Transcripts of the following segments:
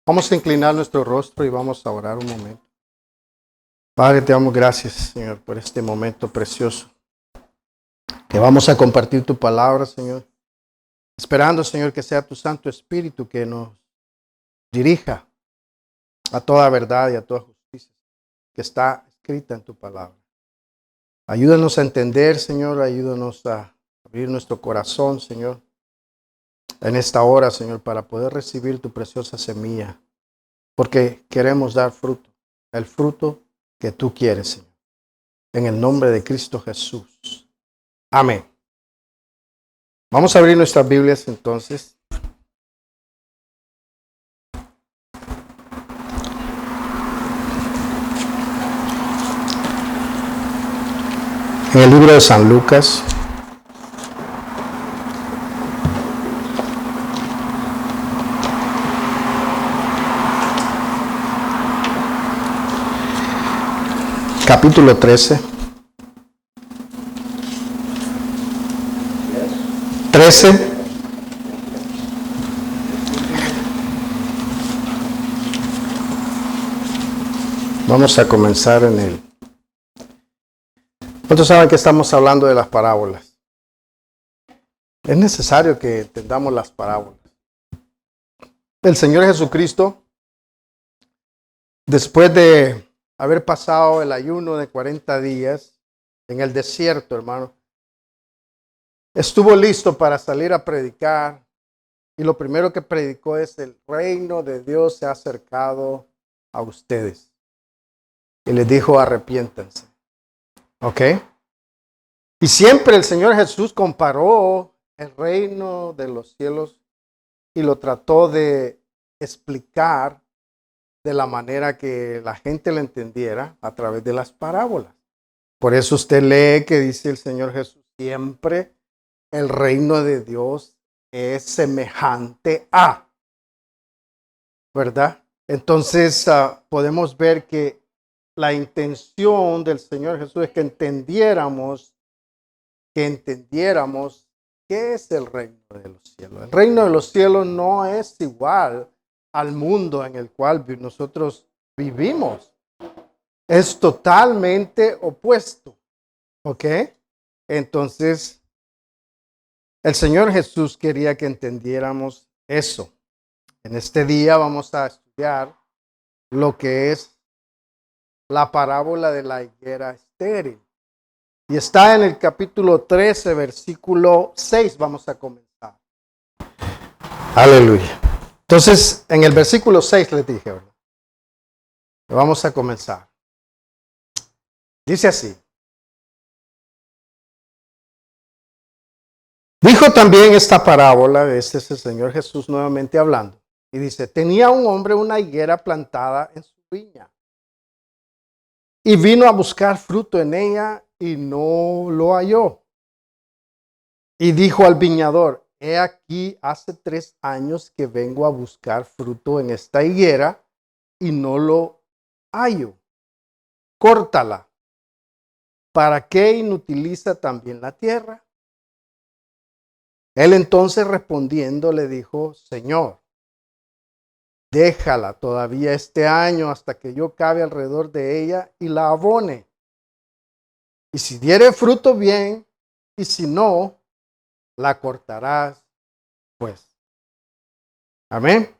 Vamos a inclinar nuestro rostro y vamos a orar un momento. Padre, te damos gracias, Señor, por este momento precioso. Que vamos a compartir tu palabra, Señor. Esperando, Señor, que sea tu Santo Espíritu que nos dirija a toda verdad y a toda justicia que está escrita en tu palabra. Ayúdanos a entender, Señor. Ayúdanos a abrir nuestro corazón, Señor, en esta hora, Señor, para poder recibir tu preciosa semilla. Porque queremos dar fruto, el fruto que tú quieres, Señor. En el nombre de Cristo Jesús. Amén. Vamos a abrir nuestras Biblias entonces. En el libro de San Lucas. Capítulo 13. 13. Vamos a comenzar en el... ¿Cuántos saben que estamos hablando de las parábolas? Es necesario que entendamos las parábolas. El Señor Jesucristo, después de haber pasado el ayuno de 40 días en el desierto, hermano, estuvo listo para salir a predicar. Y lo primero que predicó es: el reino de Dios se ha acercado a ustedes. Y les dijo: arrepiéntanse. ¿Ok? Y siempre el Señor Jesús comparó el reino de los cielos y lo trató de explicar de la manera que la gente lo entendiera a través de las parábolas. Por eso usted lee que dice el Señor Jesús siempre: el reino de Dios es semejante a, ¿verdad? Entonces podemos ver que la intención del Señor Jesús es que entendiéramos qué es el reino de los cielos. El reino de los cielos no es igual al mundo en el cual nosotros vivimos. Es totalmente opuesto. ¿Ok? Entonces, el Señor Jesús quería que entendiéramos eso. En este día vamos a estudiar lo que es la parábola de la higuera estéril. Y está en el capítulo 13, versículo 6. Vamos a comenzar. Aleluya. Entonces, en el versículo 6 les dije, ¿verdad? Vamos a comenzar. Dice así: dijo también esta parábola, este es el Señor Jesús nuevamente hablando, y dice: tenía un hombre una higuera plantada en su viña, y vino a buscar fruto en ella, y no lo halló. Y dijo al viñador: he aquí, hace 3 años que vengo a buscar fruto en esta higuera, y no lo hallo. Córtala. ¿Para qué inutiliza también la tierra? Él entonces respondiendo le dijo: Señor, déjala todavía este año hasta que yo cabe alrededor de ella y la abone. Y si diere fruto, bien, y si no, la cortarás, pues. Amén.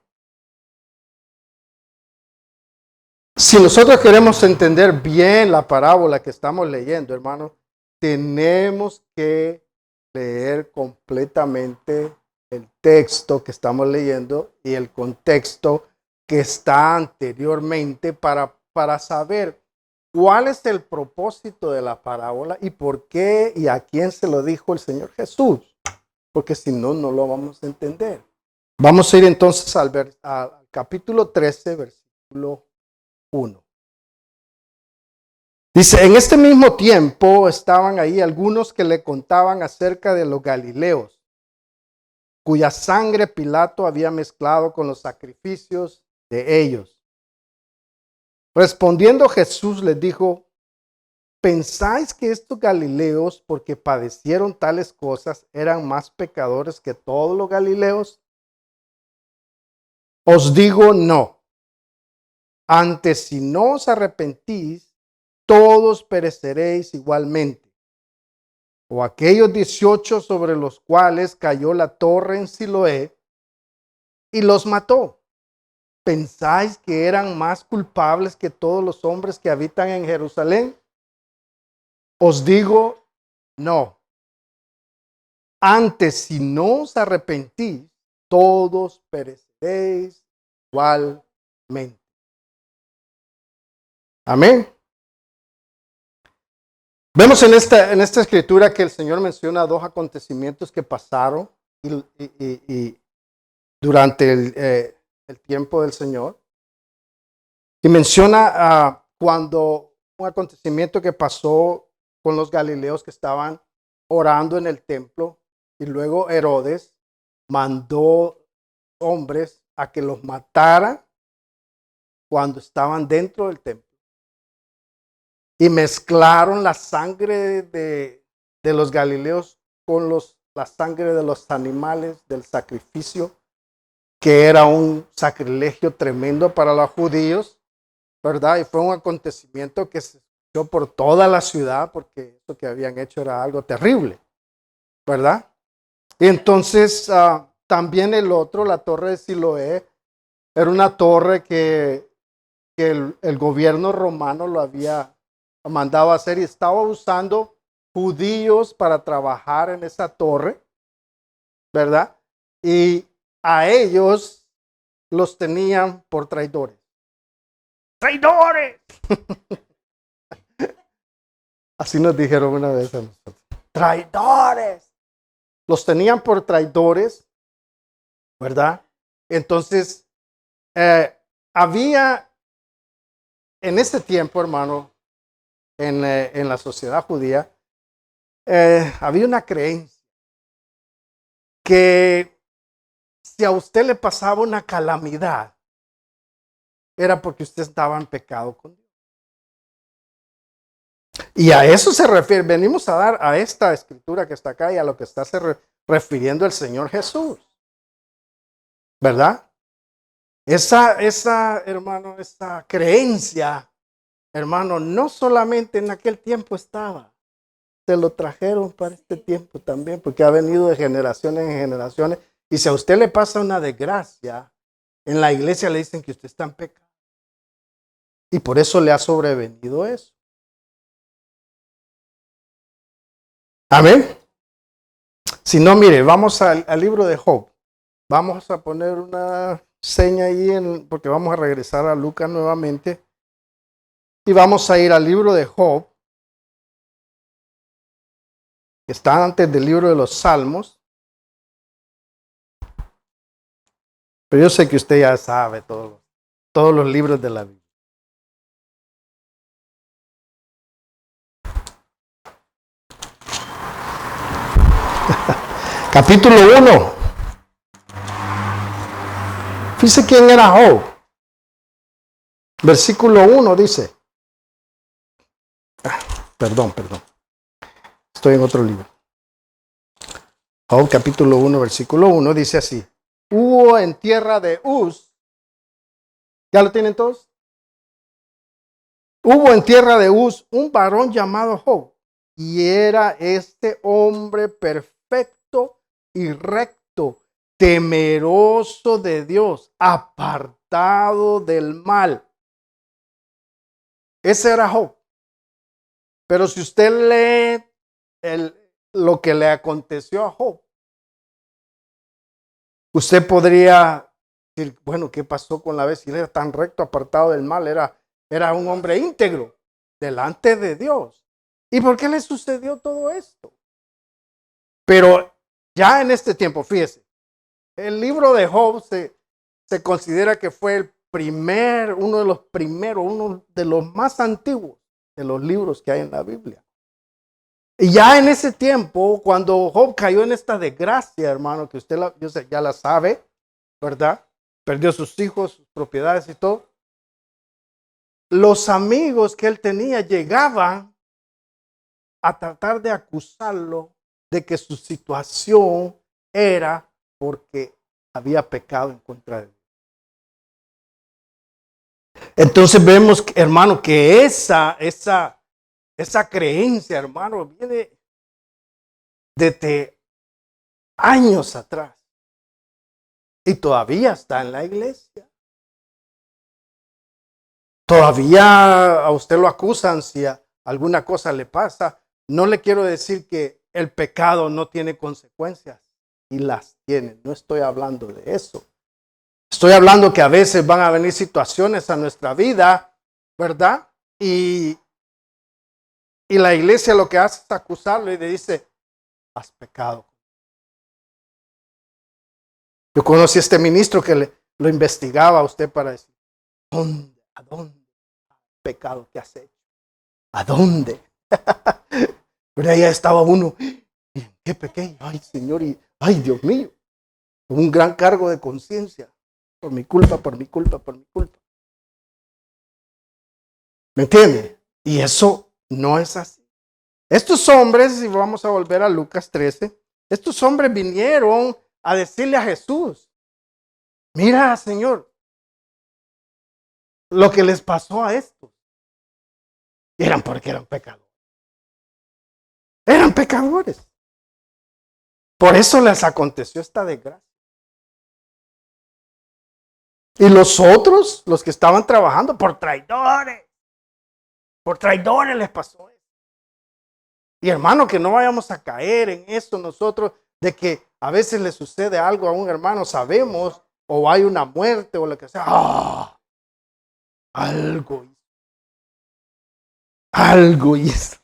Si nosotros queremos entender bien la parábola que estamos leyendo, hermano, tenemos que leer completamente el texto que estamos leyendo y el contexto que está anteriormente para saber cuál es el propósito de la parábola y por qué y a quién se lo dijo el Señor Jesús. Porque si no, no lo vamos a entender. Vamos a ir entonces al capítulo 13, versículo 1. Dice: en este mismo tiempo estaban ahí algunos que le contaban acerca de los galileos, cuya sangre Pilato había mezclado con los sacrificios de ellos. Respondiendo Jesús les dijo: ¿pensáis que estos galileos, porque padecieron tales cosas, eran más pecadores que todos los galileos? Os digo no. Antes, si no os arrepentís, todos pereceréis igualmente. O aquellos 18 sobre los cuales cayó la torre en Siloé y los mató. ¿Pensáis que eran más culpables que todos los hombres que habitan en Jerusalén? Os digo, no. Antes, si no os arrepentís, todos pereceréis igualmente. Amén. Vemos en esta escritura que el Señor menciona dos acontecimientos que pasaron y durante el tiempo del Señor. Y menciona cuando un acontecimiento que pasó con los galileos que estaban orando en el templo y luego Herodes mandó hombres a que los mataran cuando estaban dentro del templo. Y mezclaron la sangre de los galileos con la sangre de los animales del sacrificio, que era un sacrilegio tremendo para los judíos, ¿verdad? Y fue un acontecimiento que se escuchó por toda la ciudad, porque eso que habían hecho era algo terrible, ¿verdad? Y entonces también la torre de Siloé, era una torre que el gobierno romano lo había mandado a hacer y estaba usando judíos para trabajar en esa torre, ¿verdad? Y a ellos los tenían por traidores. ¡Traidores! Así nos dijeron una vez a nosotros. ¡Traidores! Los tenían por traidores, ¿verdad? Entonces, había en ese tiempo, hermano, en la sociedad judía, había una creencia que si a usted le pasaba una calamidad, era porque usted estaba en pecado con Dios. Y a eso se refiere, venimos a dar a esta escritura que está acá y a lo que está refiriendo el Señor Jesús, ¿verdad? Hermano, esa creencia, hermano, no solamente en aquel tiempo estaba, se lo trajeron para este tiempo también, porque ha venido de generaciones en generaciones. Y si a usted le pasa una desgracia, en la iglesia le dicen que usted está en pecado. Y por eso le ha sobrevenido eso. Amén. Si no, mire, vamos al libro de Job. Vamos a poner una seña ahí, porque vamos a regresar a Lucas nuevamente. Y vamos a ir al libro de Job, que está antes del libro de los Salmos. Pero yo sé que usted ya sabe todos los libros de la Biblia. Capítulo 1. Fíjese quién era Job. Versículo 1 dice. Perdón. Estoy en otro libro. Job capítulo 1, versículo 1 dice así. Hubo en tierra de Uz. ¿Ya lo tienen todos? Hubo en tierra de Uz un varón llamado Job. Y era este hombre perfecto y recto, temeroso de Dios, apartado del mal. Ese era Job. Pero si usted lee lo que le aconteció a Job, usted podría decir, bueno, ¿qué pasó con la vez? Si era tan recto, apartado del mal, era un hombre íntegro delante de Dios. ¿Y por qué le sucedió todo esto? Pero ya en este tiempo, fíjese, el libro de Job se considera que fue uno de los más antiguos de los libros que hay en la Biblia. Y ya en ese tiempo, cuando Job cayó en esta desgracia, hermano, que usted ya la sabe, ¿verdad? Perdió sus hijos, sus propiedades y todo. Los amigos que él tenía llegaban a tratar de acusarlo de que su situación era porque había pecado en contra de Dios. Entonces vemos, hermano, que esa creencia, hermano, viene desde años atrás. Y todavía está en la iglesia. Todavía a usted lo acusan si alguna cosa le pasa. No le quiero decir que el pecado no tiene consecuencias. Y las tiene. No estoy hablando de eso. Estoy hablando que a veces van a venir situaciones a nuestra vida, ¿verdad? Y la iglesia lo que hace es acusarlo y le dice, has pecado. Yo conocí a este ministro que lo investigaba a usted para decir, ¿a dónde? Pecado que has hecho. ¿A dónde? Pero ahí estaba uno, qué pequeño, ay Señor, y ay Dios mío, con un gran cargo de conciencia, por mi culpa. ¿Me entiende? Y eso no es así. Estos hombres, si vamos a volver a Lucas 13, estos hombres vinieron a decirle a Jesús, mira Señor, lo que les pasó a estos. Eran porque eran pecadores. Eran pecadores. Por eso les aconteció esta desgracia. Y los otros, los que estaban trabajando, por traidores les pasó eso. Y hermano, que no vayamos a caer en esto nosotros, de que a veces le sucede algo a un hermano, sabemos, o hay una muerte o lo que sea. Algo hizo.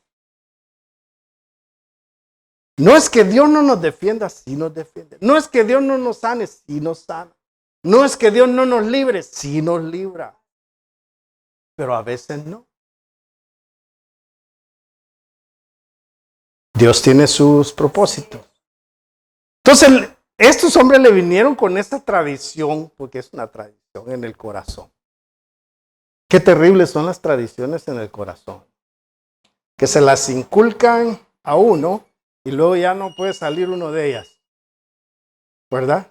No es que Dios no nos defienda, sí nos defiende. No es que Dios no nos sane, sí nos sana. No es que Dios no nos libre, sí nos libra. Pero a veces no. Dios tiene sus propósitos. Entonces, estos hombres le vinieron con esta tradición, porque es una tradición en el corazón. Qué terribles son las tradiciones en el corazón. Que se las inculcan a uno y luego ya no puede salir uno de ellas. ¿Verdad?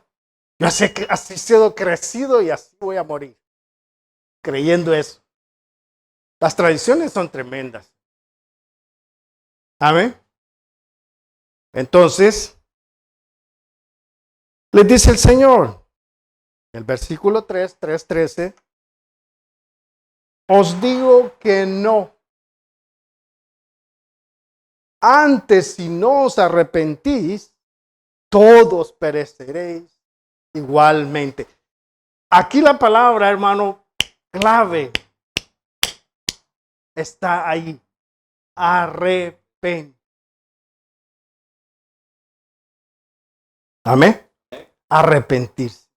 Yo así he sido crecido y así voy a morir. Creyendo eso. Las tradiciones son tremendas. Amén. Entonces, les dice el Señor, el versículo 3:13, os digo que no. Antes, si no os arrepentís, todos pereceréis igualmente. Aquí la palabra, hermano, clave está ahí. Arrepentir. Amén. Arrepentirse.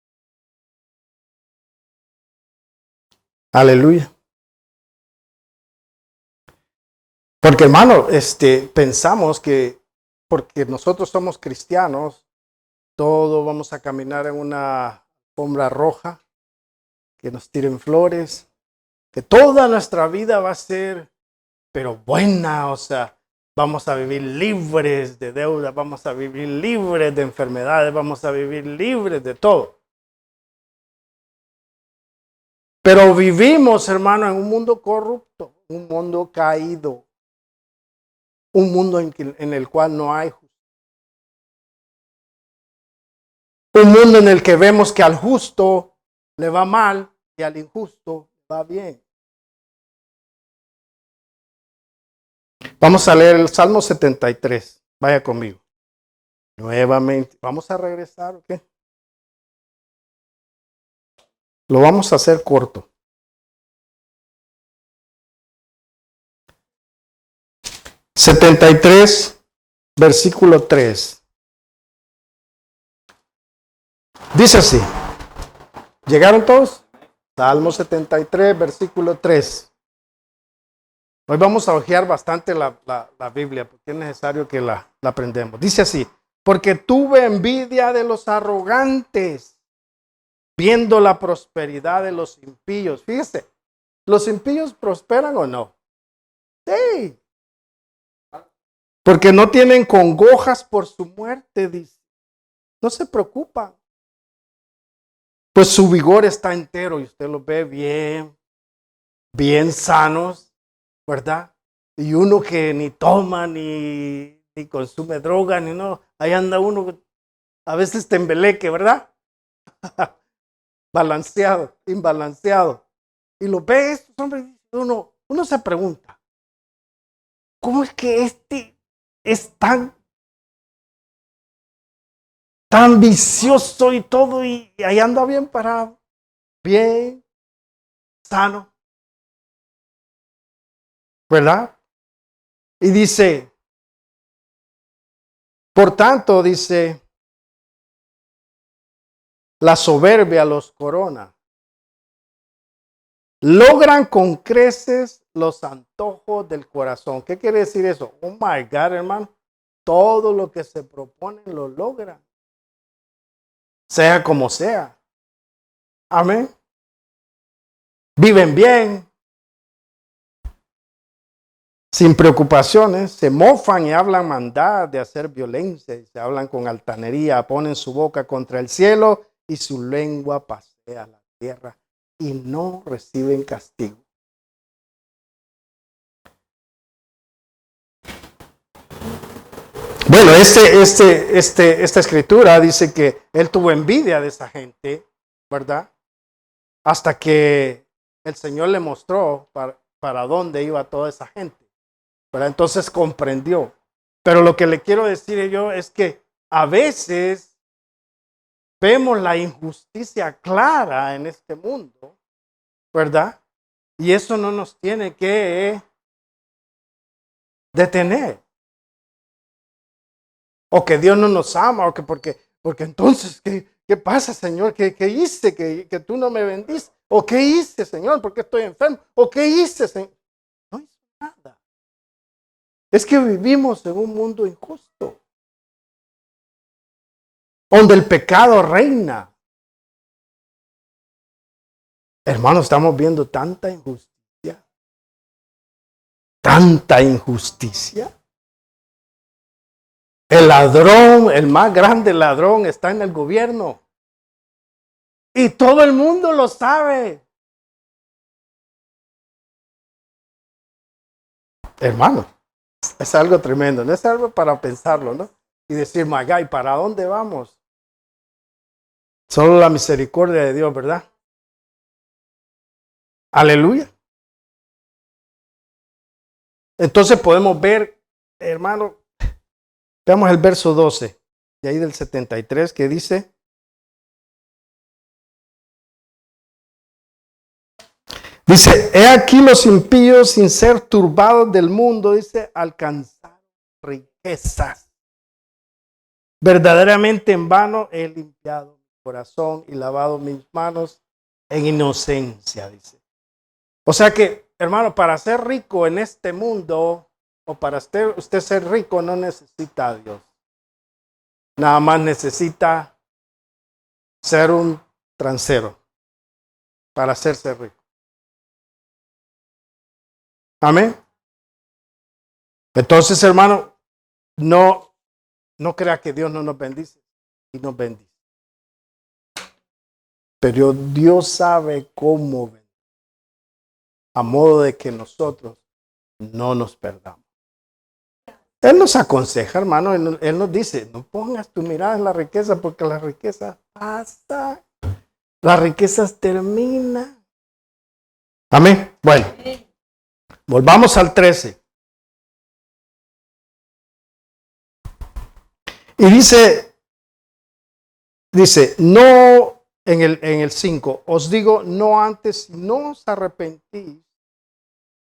Aleluya. Porque hermano, pensamos que porque nosotros somos cristianos, todos vamos a caminar en una alfombra roja, que nos tiren flores, que toda nuestra vida va a ser, pero buena, o sea, vamos a vivir libres de deuda, vamos a vivir libres de enfermedades, vamos a vivir libres de todo. Pero vivimos, hermano, en un mundo corrupto, un mundo caído, un mundo en el cual no hay justicia. Un mundo en el que vemos que al justo le va mal y al injusto va bien. Vamos a leer el Salmo 73. Vaya conmigo. Nuevamente. Vamos a regresar, ¿ok? Lo vamos a hacer corto. (73) versículo 3. Dice así. ¿Llegaron todos? Salmo 73, versículo 3. Hoy vamos a hojear bastante la Biblia porque es necesario que la aprendamos. Dice así, porque tuve envidia de los arrogantes, viendo la prosperidad de los impíos. Fíjese, ¿los impíos prosperan o no? Sí. Porque no tienen congojas por su muerte, dice. No se preocupan. Pues su vigor está entero y usted lo ve bien bien sanos, ¿verdad? Y uno que ni toma, ni consume droga, ni no. Ahí anda uno, a veces tembeleque, ¿verdad? Balanceado, imbalanceado. Y lo ve estos hombres, uno se pregunta, ¿cómo es que este es tan vicioso y todo, y ahí anda bien parado, bien sano, ¿verdad? Y dice, por tanto, dice, la soberbia los corona. Logran con creces los antojos del corazón. ¿Qué quiere decir eso? Oh my God, hermano. Todo lo que se proponen lo logran. Sea como sea. Amén. Viven bien. Sin preocupaciones. Se mofan y hablan maldad de hacer violencia. Y se hablan con altanería. Ponen su boca contra el cielo y su lengua pasea la tierra. Y no reciben castigo. Bueno, esta escritura dice que él tuvo envidia de esa gente, ¿verdad? Hasta que el Señor le mostró para dónde iba toda esa gente, ¿verdad? Entonces comprendió. Pero lo que le quiero decir yo es que a veces vemos la injusticia clara en este mundo, ¿verdad? Y eso no nos tiene que detener. O que Dios no nos ama, o que porque entonces, ¿qué pasa, Señor? ¿Qué hice que tú no me bendices? ¿O qué hice, Señor? ¿Por qué estoy enfermo? ¿O qué hice, Señor? No hizo nada. Es que vivimos en un mundo injusto, donde el pecado reina. Hermanos, estamos viendo tanta injusticia. Tanta injusticia. El ladrón, el más grande ladrón, está en el gobierno. Y todo el mundo lo sabe. Hermano, es algo tremendo, no es algo para pensarlo, ¿no? Y decir, my God, ¿y para dónde vamos? Solo la misericordia de Dios, ¿verdad? Aleluya. Entonces podemos ver, hermano, veamos el verso 12, de ahí del 73, que dice, he aquí los impíos sin ser turbados del mundo, dice, alcanzar riquezas. Verdaderamente en vano he limpiado mi corazón y lavado mis manos en inocencia, dice. O sea que, hermano, para ser rico en este mundo, o para usted ser rico, no necesita a Dios. Nada más necesita ser un transero para hacerse rico. Amén. Entonces, hermano, no crea que Dios no nos bendice y nos bendice. Pero Dios sabe cómo bendice, a modo de que nosotros no nos perdamos. Él nos aconseja, hermano, él nos dice, no pongas tu mirada en la riqueza porque la riqueza pasa, las riquezas terminan. Amén. Bueno, volvamos al 13. Y dice, no, en el 5, os digo, no antes, si no os arrepentís,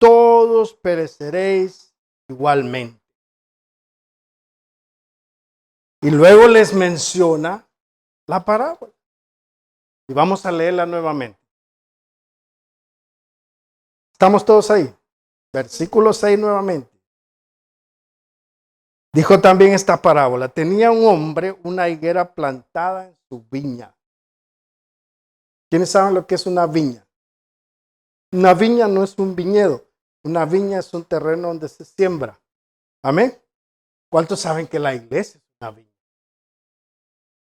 todos pereceréis igualmente. Y luego les menciona la parábola. Y vamos a leerla nuevamente. ¿Estamos todos ahí? Versículo 6 nuevamente. Dijo también esta parábola. Tenía un hombre una higuera plantada en su viña. ¿Quiénes saben lo que es una viña? Una viña no es un viñedo. Una viña es un terreno donde se siembra. Amén. ¿Cuántos saben que la iglesia es una viña?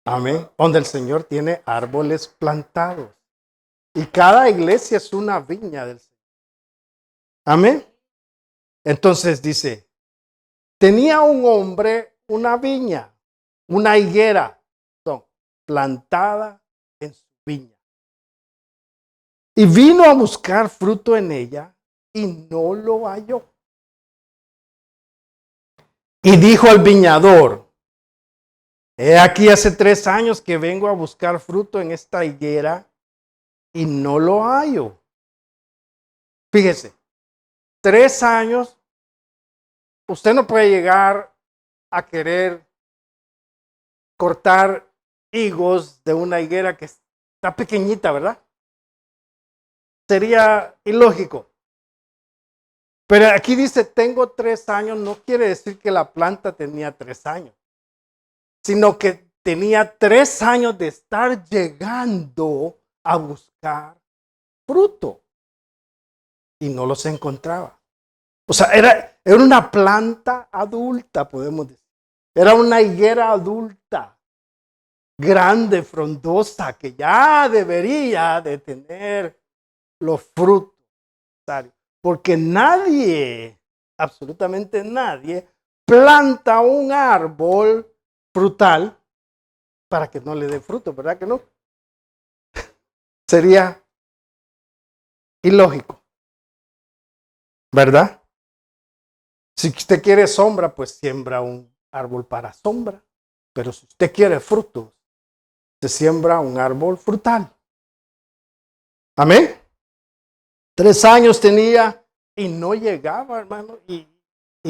Amén. Donde el Señor tiene árboles plantados. Y cada iglesia es una viña del Señor. Amén. Entonces dice, tenía un hombre una viña, una higuera, plantada en su viña. Y vino a buscar fruto en ella y no lo halló. Y dijo al viñador, he aquí hace 3 años que vengo a buscar fruto en esta higuera y no lo hallo. Fíjese, 3 años, usted no puede llegar a querer cortar higos de una higuera que está pequeñita, ¿verdad? Sería ilógico. Pero aquí dice, tengo 3 años, no quiere decir que la planta tenía 3 años, sino que tenía 3 años de estar llegando a buscar fruto y no los encontraba. O sea, era una planta adulta, podemos decir. Era una higuera adulta, grande, frondosa, que ya debería de tener los frutos necesarios. Porque nadie, absolutamente nadie, planta un árbol frutal para que no le dé fruto, ¿verdad que no? Sería ilógico, ¿verdad? Si usted quiere sombra, pues siembra un árbol para sombra. Pero si usted quiere frutos, se siembra un árbol frutal. Amén. 3 años tenía y no llegaba, hermano, y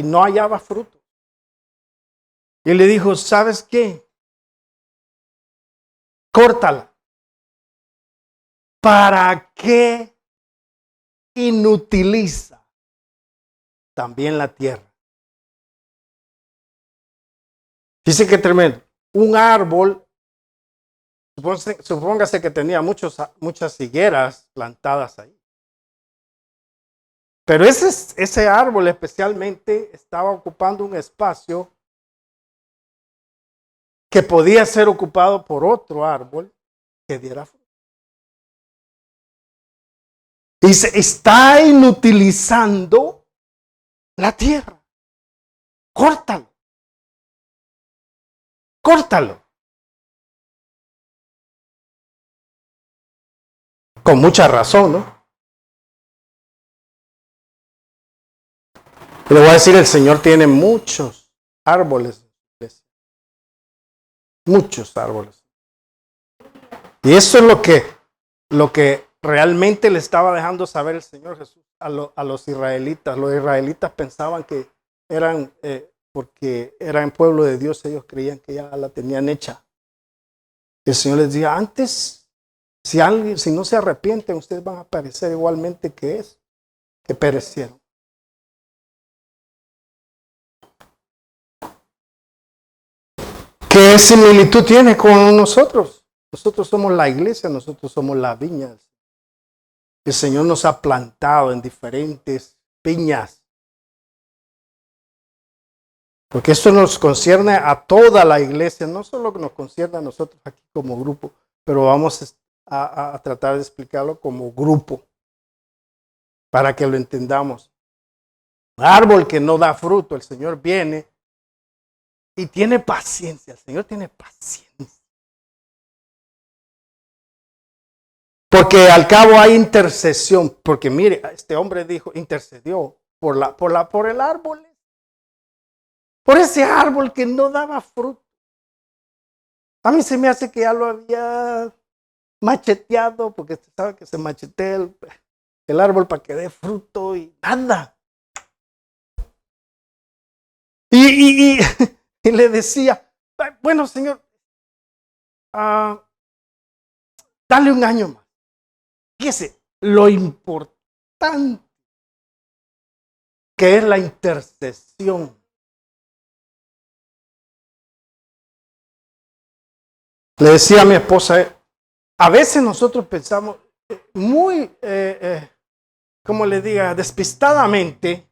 no hallaba fruto. Y le dijo, ¿sabes qué? Córtala. ¿Para qué inutiliza también la tierra? Dice que tremendo. Un árbol, supóngase que tenía muchas higueras plantadas ahí. Pero ese árbol especialmente estaba ocupando un espacio que podía ser ocupado por otro árbol que diera fruto. Y se está inutilizando la tierra. Córtalo. Córtalo. Con mucha razón, ¿no? Le voy a decir, el Señor tiene muchos árboles. Muchos árboles. Y eso es lo que realmente le estaba dejando saber el Señor Jesús a los israelitas. Los israelitas pensaban que eran, porque eran pueblo de Dios, ellos creían que ya la tenían hecha. El Señor les decía, antes, si no se arrepienten, ustedes van a perecer igualmente que perecieron. ¿Qué similitud tiene con nosotros? Nosotros somos la iglesia, nosotros somos la viña. El Señor nos ha plantado en diferentes viñas. Porque esto nos concierne a toda la iglesia, no solo nos concierne a nosotros aquí como grupo, pero vamos a tratar de explicarlo como grupo, para que lo entendamos. Un árbol que no da fruto, el Señor viene y tiene paciencia, el Señor tiene paciencia. Porque al cabo hay intercesión, porque mire, este hombre dijo, intercedió por el árbol. Por ese árbol que no daba fruto. A mí se me hace que ya lo había macheteado, porque usted sabe que se machetea el árbol para que dé fruto y nada. Y le decía, bueno, Señor, dale un año más. Fíjese, lo importante que es la intercesión. Le decía a mi esposa, a veces nosotros pensamos muy, como le diga, despistadamente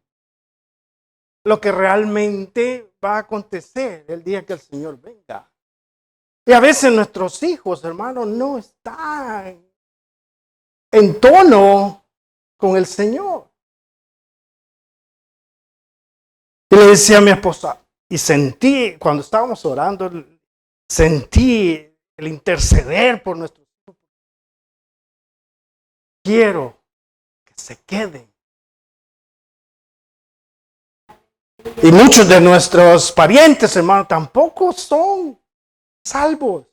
lo que realmente va a acontecer el día que el Señor venga. Y a veces nuestros hijos, hermanos, no están en tono con el Señor. decía a mi esposa, y sentí, cuando estábamos orando, sentí el interceder por nuestros hijos. Quiero que se queden. Y muchos de nuestros parientes, hermano, tampoco son salvos.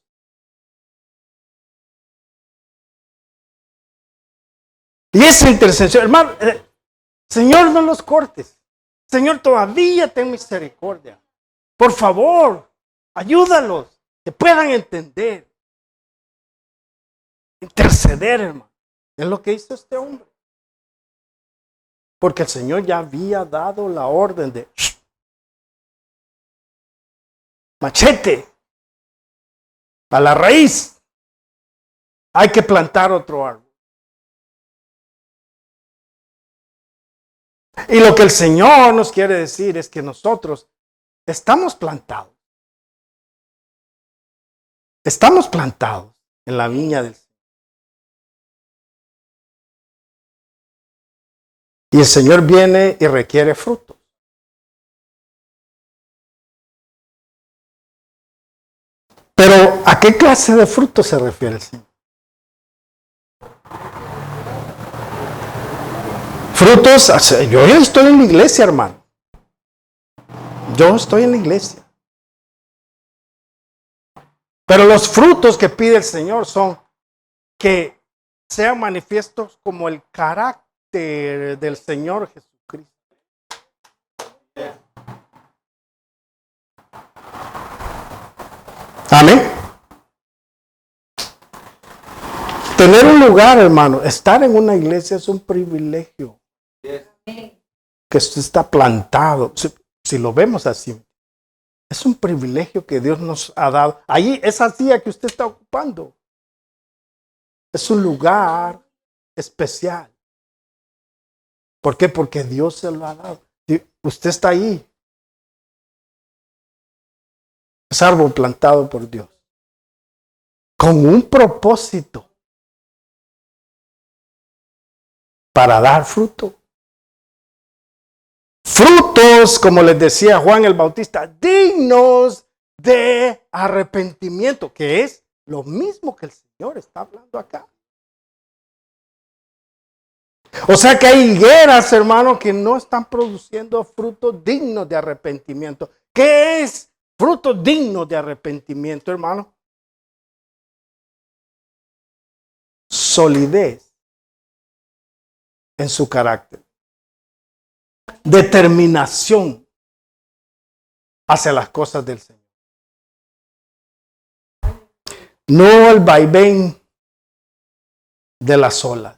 Y esa intercesión, hermano, Señor, no los cortes. Señor, todavía ten misericordia. Por favor, ayúdalos, que puedan entender. Interceder, hermano. Es lo que hizo este hombre. Porque el Señor ya había dado la orden de machete a la raíz. Hay que plantar otro árbol. Y lo que el Señor nos quiere decir es que nosotros estamos plantados. Estamos plantados en la viña del Señor. Y el Señor viene y requiere frutos. Pero ¿a qué clase de frutos se refiere el Señor? Frutos, yo ya estoy en la iglesia, hermano. Yo estoy en la iglesia. Pero los frutos que pide el Señor son que sean manifiestos como el carácter del Señor Jesucristo. Amén. Tener un lugar, hermano, estar en una iglesia es un privilegio. Que usted está plantado, si lo vemos así, es un privilegio que Dios nos ha dado. Ahí, esa silla que usted está ocupando, es un lugar especial. ¿Por qué? Porque Dios se lo ha dado. Usted está ahí. Es árbol plantado por Dios. Con un propósito. Para dar fruto. Frutos, como les decía Juan el Bautista, dignos de arrepentimiento, que es lo mismo que el Señor está hablando acá. O sea que hay higueras, hermano, que no están produciendo frutos dignos de arrepentimiento. ¿Qué es fruto digno de arrepentimiento, hermano? Solidez en su carácter. Determinación hacia las cosas del Señor. No el vaivén de las olas.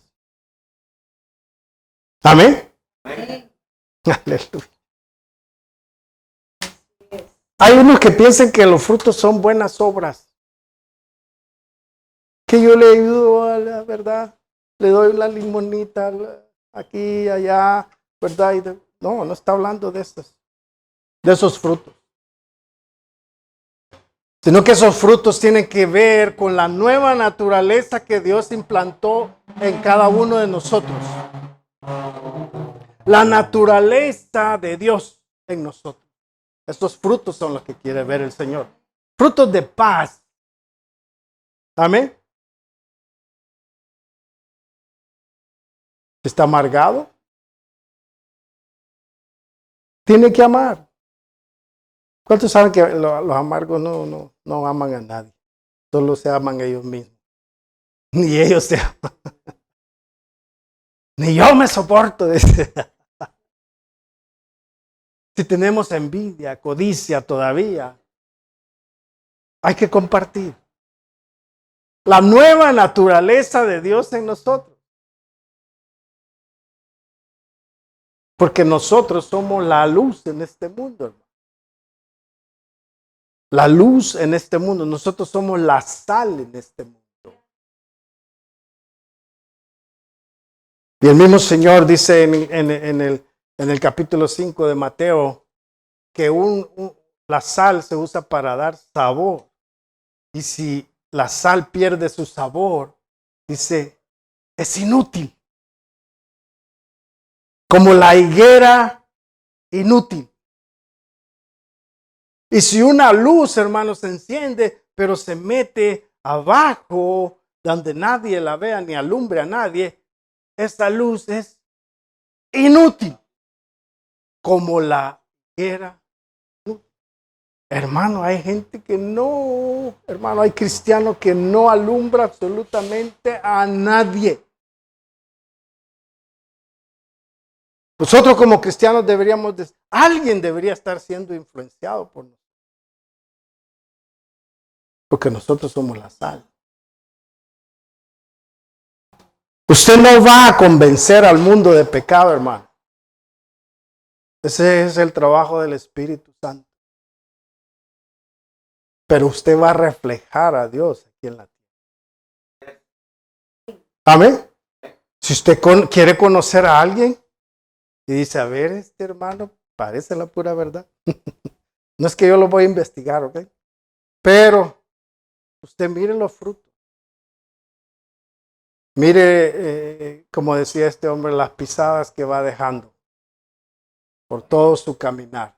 Amén. Aleluya. Hay unos que piensan que los frutos son buenas obras. Que yo le ayudo a la verdad, le doy la limonita aquí, allá, ¿verdad? No, no está hablando de esos frutos. Sino que esos frutos tienen que ver con la nueva naturaleza que Dios implantó en cada uno de nosotros. La naturaleza de Dios en nosotros. Estos frutos son los que quiere ver el Señor. Frutos de paz. Amén. ¿Está amargado? Tiene que amar. ¿Cuántos saben que los amargos no aman a nadie? Solo se aman ellos mismos. Ni ellos se aman. Ni yo me soporto. Si tenemos envidia, codicia todavía, hay que compartir. La nueva naturaleza de Dios en nosotros. Porque nosotros somos la luz en este mundo, hermano. La luz en este mundo. Nosotros somos la sal en este mundo. Y el mismo Señor dice en el capítulo 5 de Mateo que la sal se usa para dar sabor. Y si la sal pierde su sabor, dice, es inútil. Como la higuera inútil. Y si una luz, hermanos, se enciende, pero se mete abajo, donde nadie la vea ni alumbre a nadie, esa luz es inútil, como la era. Hermano, hay gente que no, hermano, hay cristianos que no alumbra absolutamente a nadie. Nosotros como cristianos alguien debería estar siendo influenciado por nosotros. Porque nosotros somos la sal. Usted no va a convencer al mundo de pecado, hermano. Ese es el trabajo del Espíritu Santo. Pero usted va a reflejar a Dios aquí en la tierra. Amén. Si usted quiere conocer a alguien y dice, a ver, este hermano parece la pura verdad. No es que yo lo voy a investigar, ¿ok? Pero usted mire los frutos. Mire, como decía este hombre, las pisadas que va dejando por todo su caminar.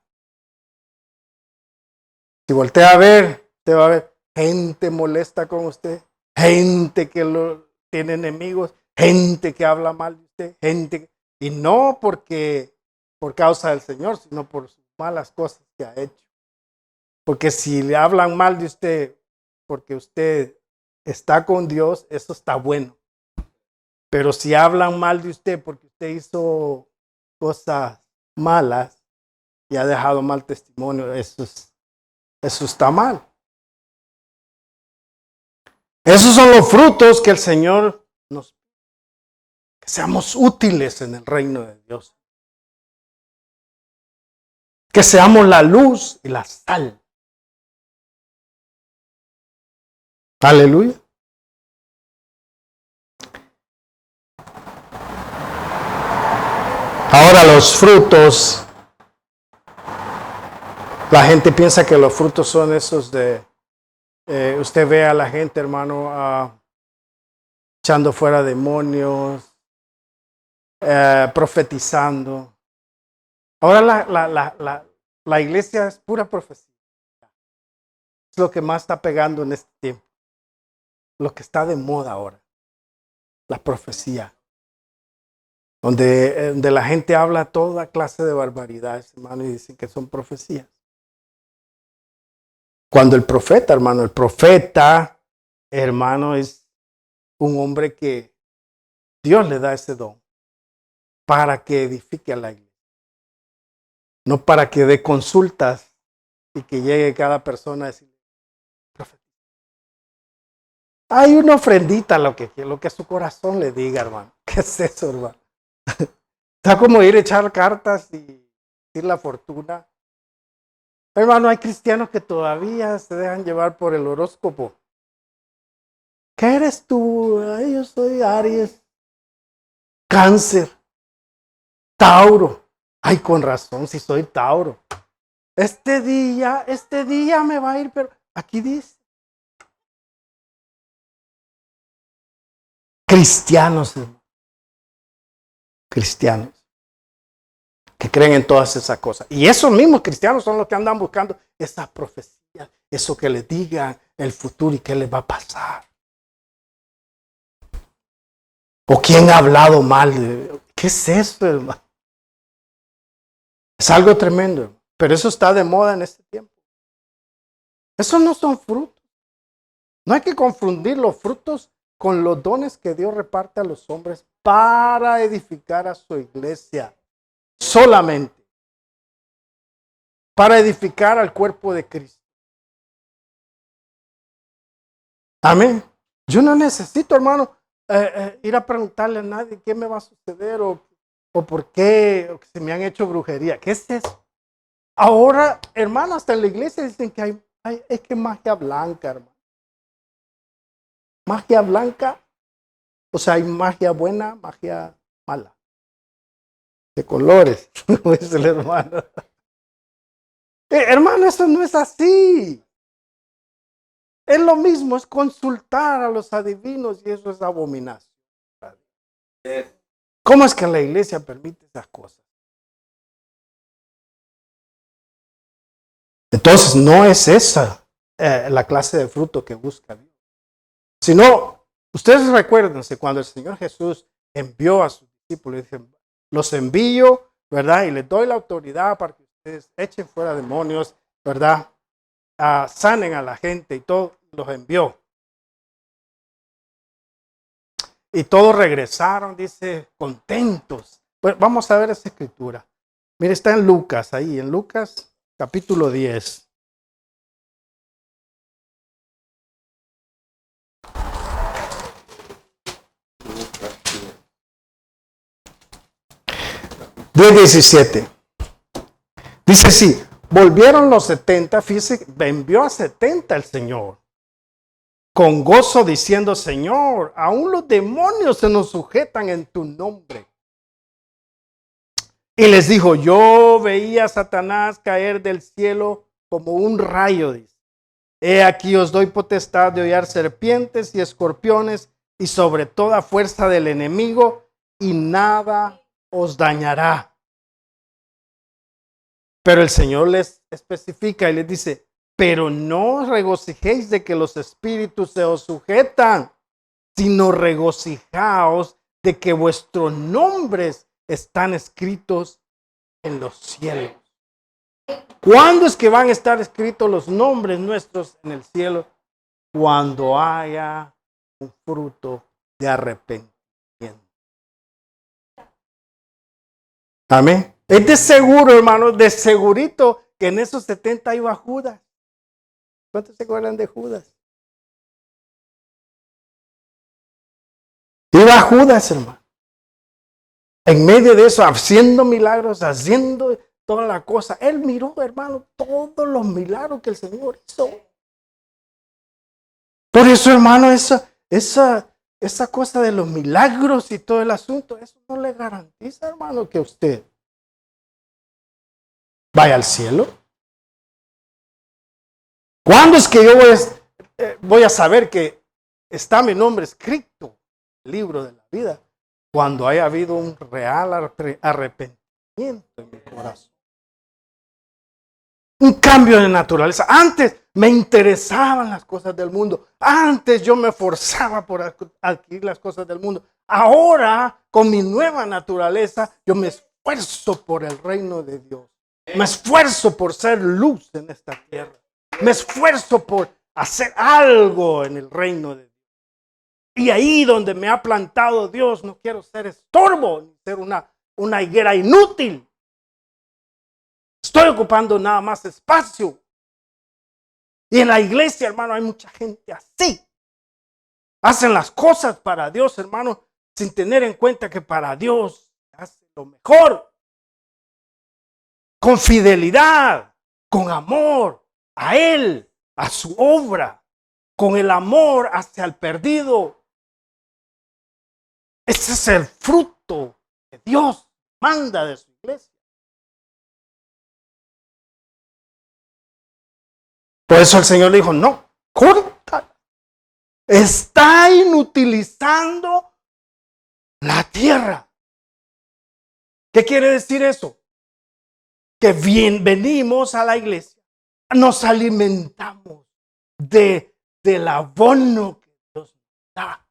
Si voltea a ver, usted va a ver gente molesta con usted, gente que lo tiene enemigos, gente que habla mal de usted, y no por causa del Señor, sino por sus malas cosas que ha hecho. Porque si le hablan mal de usted porque usted está con Dios, eso está bueno. Pero si hablan mal de usted porque usted hizo cosas malas y ha dejado mal testimonio, eso está mal. Esos son los frutos que el Señor que seamos útiles en el reino de Dios. Que seamos la luz y la sal. Aleluya. Ahora los frutos, la gente piensa que los frutos son esos de, usted ve a la gente, hermano, echando fuera demonios, profetizando. Ahora la iglesia es pura profecía. Es lo que más está pegando en este tiempo. Lo que está de moda ahora. La profecía. Donde la gente habla toda clase de barbaridades, hermano, y dicen que son profecías. Cuando el profeta, hermano, es un hombre que Dios le da ese don para que edifique a la iglesia. No para que dé consultas y que llegue cada persona a decir, profeta. Hay una ofrendita, lo que su corazón le diga, hermano. ¿Qué es eso, hermano? Está como ir a echar cartas y decir la fortuna. Hermano, hay cristianos que todavía se dejan llevar por el horóscopo. ¿Qué eres tú? Ay, yo soy Aries, Cáncer, Tauro. Ay, con razón, si soy Tauro. Este día me va a ir, pero aquí dice. Cristianos, hermano. Cristianos que creen en todas esas cosas. Y esos mismos cristianos son los que andan buscando esas profecías, eso que les diga el futuro y qué les va a pasar. ¿O quién ha hablado mal? ¿Qué es eso, hermano? Es algo tremendo, pero eso está de moda en este tiempo. Esos no son frutos. No hay que confundir los frutos con los dones que Dios reparte a los hombres para edificar a su iglesia. Solamente. Para edificar al cuerpo de Cristo. Amén. Yo no necesito, hermano, ir a preguntarle a nadie qué me va a suceder o por qué o que se me han hecho brujería. ¿Qué es eso? Ahora, hermano, hasta en la iglesia dicen que es que magia blanca, hermano. Magia blanca, o sea, hay magia buena, magia mala. De colores, como dice el hermano. Hermano, eso no es así. Es lo mismo, es consultar a los adivinos y eso es abominación. ¿Cómo es que la iglesia permite esas cosas? Entonces no es esa la clase de fruto que busca Dios. Sino la clase de fruto que busca Dios. Sino, ustedes recuérdense cuando el Señor Jesús envió a sus discípulos, dicen, los envío, ¿verdad? Y les doy la autoridad para que ustedes echen fuera demonios, ¿verdad? Sanen a la gente y todo, los envió. Y todos regresaron, dice, contentos. Pues vamos a ver esa escritura. Mire, está en Lucas, ahí, en Lucas capítulo 10. De 17. Dice sí, volvieron los 70, fíjese, envió a 70 el Señor. Con gozo diciendo, Señor, aún los demonios se nos sujetan en tu nombre. Y les dijo, yo veía a Satanás caer del cielo como un rayo, dice. He aquí os doy potestad de hollar serpientes y escorpiones y sobre toda fuerza del enemigo y nada os dañará. Pero el Señor les especifica y les dice, pero no os regocijéis de que los espíritus se os sujetan, sino regocijaos de que vuestros nombres están escritos en los cielos. ¿Cuándo es que van a estar escritos los nombres nuestros en el cielo? Cuando haya un fruto de arrepentimiento. Amén. Es de seguro, hermano, de segurito que en esos 70 iba Judas. ¿Cuántos se acuerdan de Judas? Iba Judas, hermano. En medio de eso, haciendo milagros, haciendo toda la cosa. Él miró, hermano, todos los milagros que el Señor hizo. Por eso, hermano, esa cosa de los milagros y todo el asunto, eso no le garantiza, hermano, que usted vaya al cielo. ¿Cuándo es que yo voy a saber que está mi nombre escrito en el libro de la vida? Cuando haya habido un real arrepentimiento en mi corazón. Un cambio de naturaleza. Antes me interesaban las cosas del mundo. Antes yo me esforzaba por adquirir las cosas del mundo. Ahora, con mi nueva naturaleza, yo me esfuerzo por el reino de Dios. Me esfuerzo por ser luz en esta tierra. Me esfuerzo por hacer algo en el reino de Dios. Y ahí donde me ha plantado Dios, no quiero ser estorbo, ni ser una higuera inútil. Estoy ocupando nada más espacio. Y en la iglesia, hermano, hay mucha gente así. Hacen las cosas para Dios, hermano, sin tener en cuenta que para Dios hace lo mejor. Con fidelidad, con amor a Él, a su obra, con el amor hacia el perdido. Ese es el fruto que Dios manda de su iglesia. Por eso el Señor le dijo, no, corta. Está inutilizando la tierra. ¿Qué quiere decir eso? Que venimos a la iglesia, nos alimentamos del abono que Dios nos da.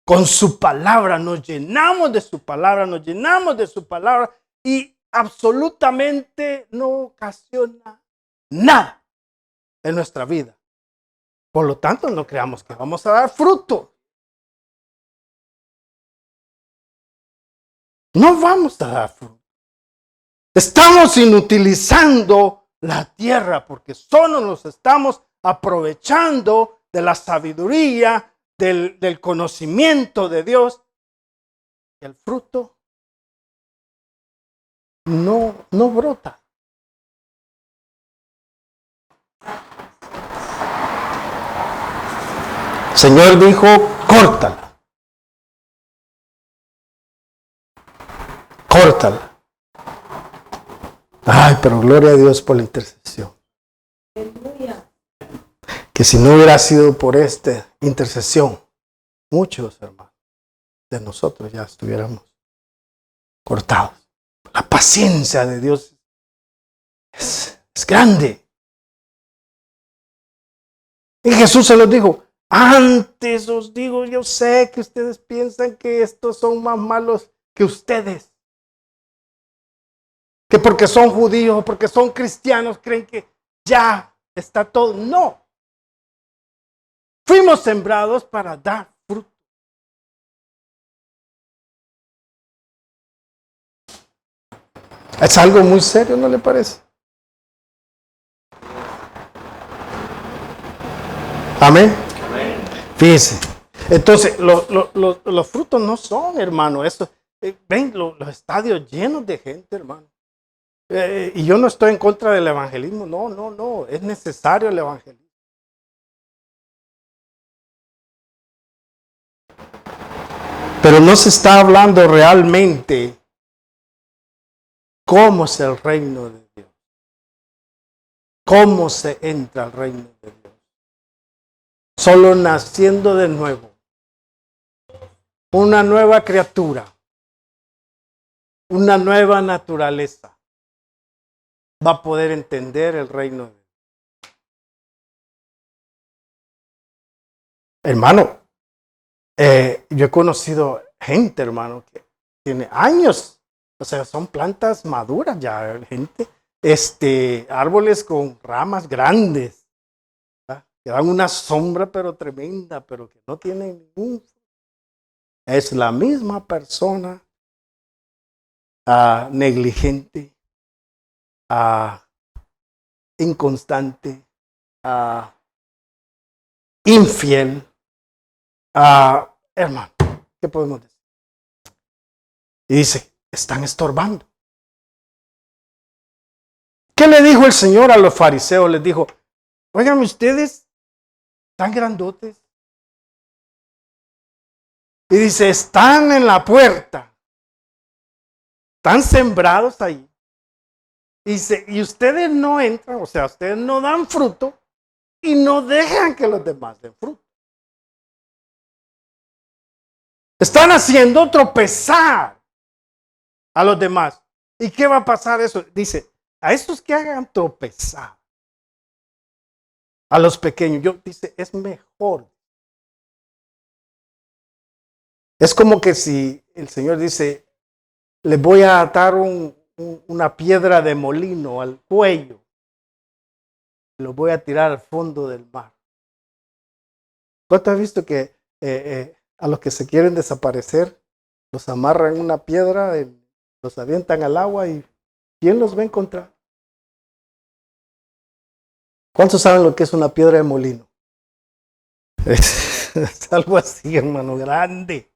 Con su palabra nos llenamos de su palabra, y absolutamente no ocasiona nada en nuestra vida. Por lo tanto, no creamos que vamos a dar fruto. No vamos a dar fruto. Estamos inutilizando la tierra porque solo nos estamos aprovechando de la sabiduría, del conocimiento de Dios. El fruto no brota. El Señor dijo, córtala. Córtala. Ay, pero gloria a Dios por la intercesión. Que si no hubiera sido por esta intercesión, muchos hermanos de nosotros ya estuviéramos cortados. La paciencia de Dios es Es grande. Y Jesús se los dijo, antes os digo, yo sé que ustedes piensan que estos son más malos que ustedes. Que porque son judíos, porque son cristianos, creen que ya está todo. No. Fuimos sembrados para dar fruto. Es algo muy serio, ¿no le parece? Amén. Fíjese. Entonces, los frutos no son, hermano. Eso, ven los estadios llenos de gente, hermano. Y yo no estoy en contra del evangelismo. No. Es necesario el evangelismo. Pero no se está hablando realmente cómo es el reino de Dios. Cómo se entra al reino de Dios. Solo naciendo de nuevo. Una nueva criatura. Una nueva naturaleza. Va a poder entender el reino de Dios. Hermano, yo he conocido gente, hermano, que tiene años. O sea, son plantas maduras ya, gente. Árboles con ramas grandes. ¿verdad? Que dan una sombra, pero tremenda, pero que no tienen ningún. Es la misma persona negligente, inconstante, infiel. Hermano, ¿qué podemos decir? Y dice, están estorbando. ¿Qué le dijo el Señor a los fariseos? Les dijo, oigan, ustedes están grandotes. Y dice, están en la puerta. Están sembrados ahí. Y dice, y ustedes no entran, o sea, ustedes no dan fruto y no dejan que los demás den fruto. Están haciendo tropezar a los demás. ¿Y qué va a pasar eso? Dice, a estos que hagan tropezar a los pequeños, dice, es mejor. Es como que si el Señor dice, les voy a atar una piedra de molino al cuello, los voy a tirar al fondo del mar. ¿Cuánto has visto que a los que se quieren desaparecer los amarran una piedra, los avientan al agua y ¿quién los va a encontrar? ¿Cuántos saben lo que es una piedra de molino? Es algo así, hermano, grande.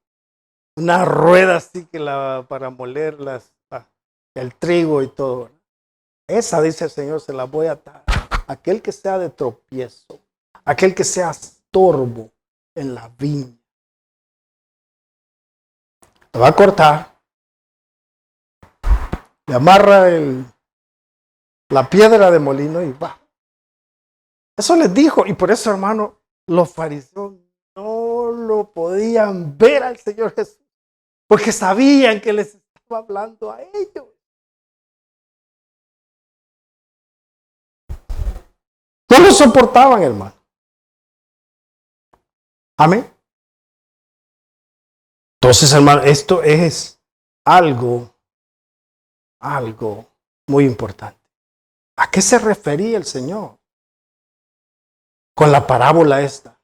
Una rueda así que para moler el trigo y todo. Esa, dice el Señor, se la voy a atar. Aquel que sea de tropiezo, aquel que sea estorbo en la viña. Lo va a cortar. Le amarra la piedra de molino y va. Eso les dijo. Y por eso, hermano, los fariseos no lo podían ver al Señor Jesús. Porque sabían que les estaba hablando a ellos. No lo soportaban, hermano. Amén. Entonces, hermano, esto es algo muy importante. ¿A qué se refería el Señor con la parábola esta?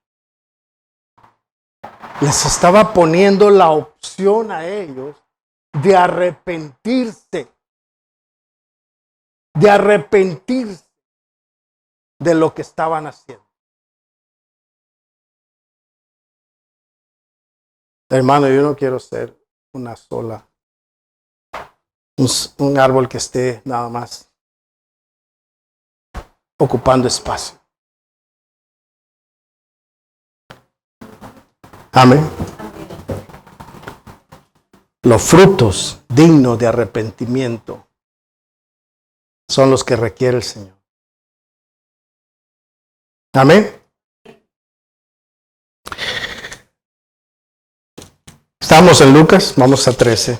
Les estaba poniendo la opción a ellos de arrepentirse de lo que estaban haciendo. Hermano, yo no quiero ser un árbol que esté nada más ocupando espacio. Amén. Los frutos dignos de arrepentimiento son los que requiere el Señor. Amén. Estamos en Lucas, vamos a 13.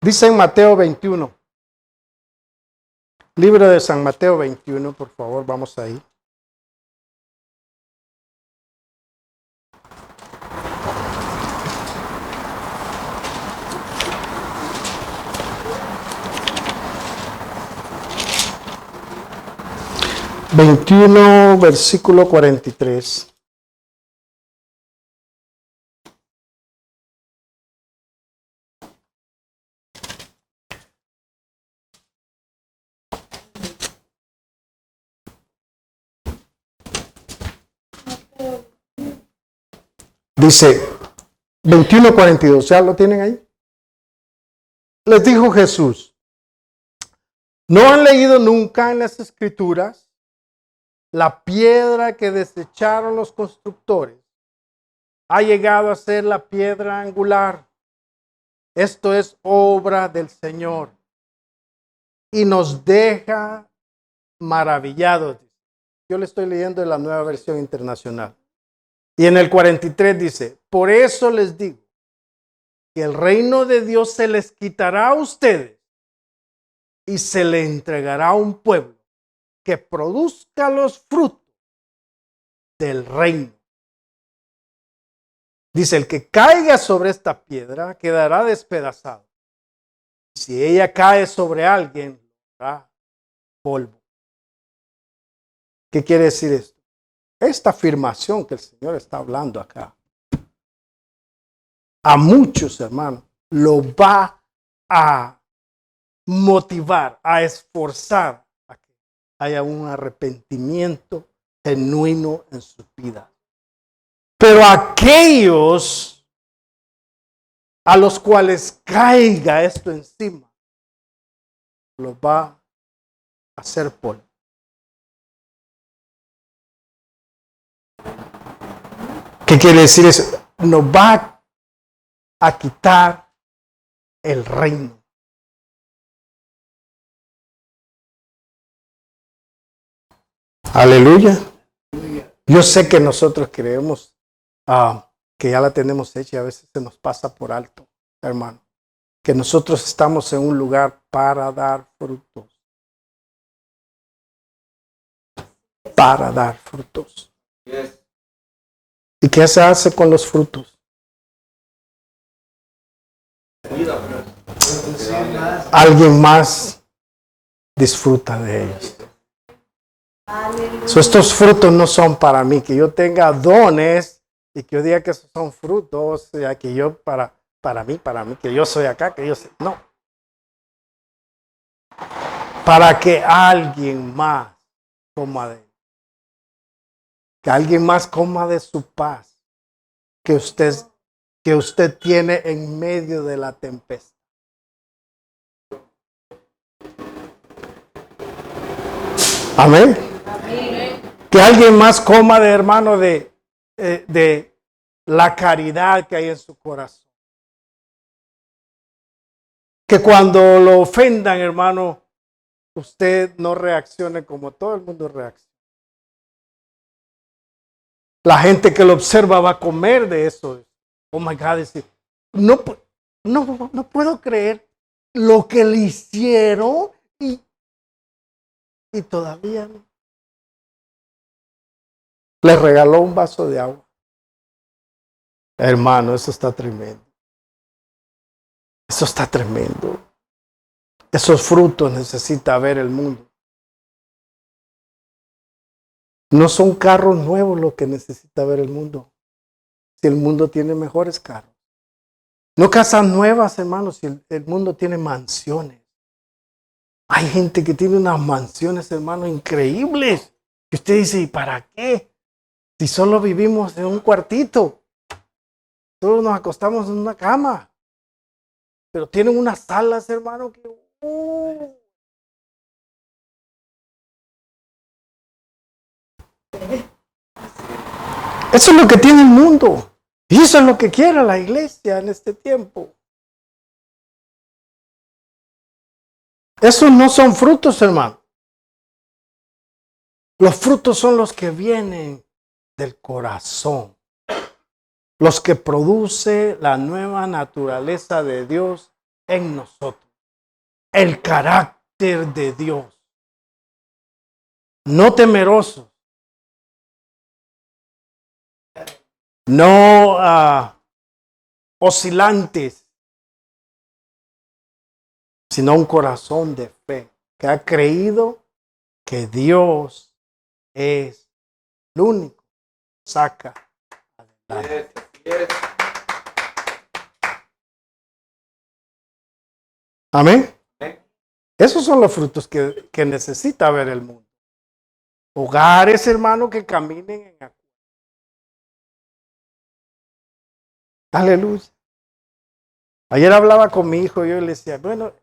Dice en Mateo 21. Libro de San Mateo 21, por favor, vamos ahí. Versículo 43. Dice 21:42, ¿ya lo tienen ahí? Les dijo Jesús: ¿no han leído nunca en las Escrituras la piedra que desecharon los constructores ha llegado a ser la piedra angular? Esto es obra del Señor y nos deja maravillados. Yo le estoy leyendo en la Nueva Versión Internacional. Y en el 43 dice: por eso les digo que el reino de Dios se les quitará a ustedes y se le entregará a un pueblo que produzca los frutos del reino. Dice: el que caiga sobre esta piedra quedará despedazado. Si ella cae sobre alguien, hará polvo. ¿Qué quiere decir esto? Esta afirmación que el Señor está hablando acá, a muchos hermanos, lo va a motivar, a esforzar a que haya un arrepentimiento genuino en su vida. Pero aquellos a los cuales caiga esto encima, los va a hacer polvo. ¿Qué quiere decir eso? Nos va a quitar el reino. Aleluya. Yo sé que nosotros creemos que ya la tenemos hecha y a veces se nos pasa por alto, hermano. Que nosotros estamos en un lugar para dar frutos. Para dar frutos. ¿Y qué se hace con los frutos? Alguien más disfruta de ellos. Estos frutos no son para mí, que yo tenga dones y que yo diga que esos son frutos, ya que yo para mí, que yo soy acá, que yo soy. No. Para que alguien más coma de él. Que alguien más coma de su paz que usted tiene en medio de la tempestad. Amén. Amén. Que alguien más coma de, hermano, de la caridad que hay en su corazón. Que cuando lo ofendan, hermano, usted no reaccione como todo el mundo reacciona. La gente que lo observa va a comer de eso. Oh my God, decir, no puedo creer lo que le hicieron y todavía no. Le regaló un vaso de agua. Hermano, eso está tremendo. Eso está tremendo. Esos frutos necesita ver el mundo. No son carros nuevos lo que necesita ver el mundo. Si el mundo tiene mejores carros. No casas nuevas, hermanos, si el mundo tiene mansiones. Hay gente que tiene unas mansiones, hermanos, increíbles. Y usted dice, ¿y para qué? Si solo vivimos en un cuartito. Solo nos acostamos en una cama. Pero tienen unas salas, hermano, que... Eso es lo que tiene el mundo. Y eso es lo que quiere la iglesia en este tiempo. Esos no son frutos, hermano. Los frutos son los que vienen del corazón. Los que produce la nueva naturaleza de Dios en nosotros. El carácter de Dios. No temerosos. No oscilantes, sino un corazón de fe que ha creído que Dios es el único. Saca adelante. Amén. Esos son los frutos que necesita ver el mundo. Hogares, hermano, que caminen en acuerdo. Aleluya. Ayer hablaba con mi hijo y yo le decía, bueno,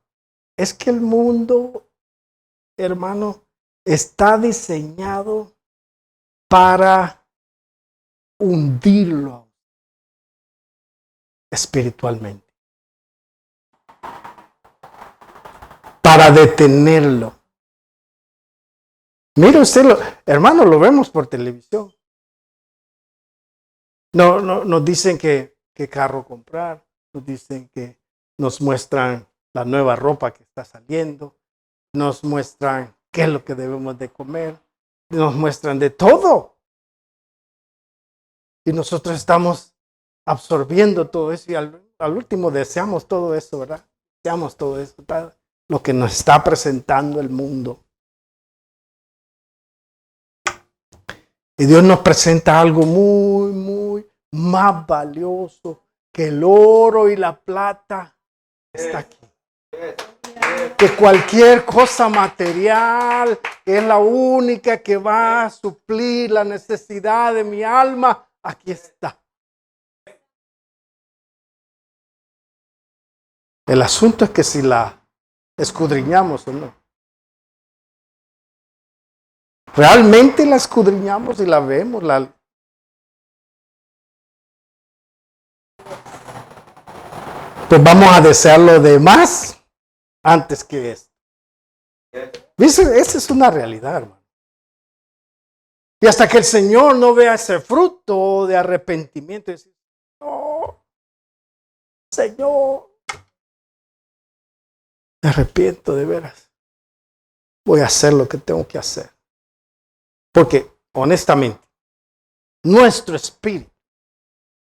es que el mundo, hermano, está diseñado para hundirlo espiritualmente. Para detenerlo. Mire usted, hermano, lo vemos por televisión. No, nos dicen qué carro comprar, nos dicen que nos muestran la nueva ropa que está saliendo, nos muestran qué es lo que debemos de comer, nos muestran de todo. Y nosotros estamos absorbiendo todo eso y al último deseamos todo eso, ¿verdad? Deseamos todo eso, ¿verdad? Lo que nos está presentando el mundo. Y Dios nos presenta algo muy, muy más valioso que el oro y la plata. Está aquí. Que cualquier cosa material, que es la única que va a suplir la necesidad de mi alma, aquí está. El asunto es que si la escudriñamos o no. Realmente la escudriñamos y la vemos. Pues vamos a desear lo demás antes que esto. ¿Viste? Esa es una realidad, hermano. Y hasta que el Señor no vea ese fruto de arrepentimiento, decir, no, Señor, me arrepiento de veras. Voy a hacer lo que tengo que hacer. Porque, honestamente, nuestro espíritu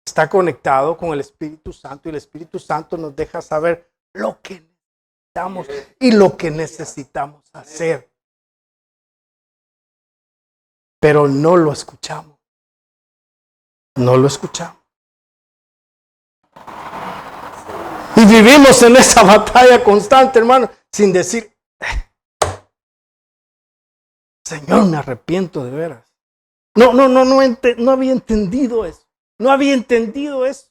está conectado con el Espíritu Santo y el Espíritu Santo nos deja saber lo que necesitamos y lo que necesitamos hacer. Pero no lo escuchamos. No lo escuchamos. Y vivimos en esa batalla constante, hermano, sin decir, Señor, me arrepiento de veras. No había entendido eso. No había entendido eso.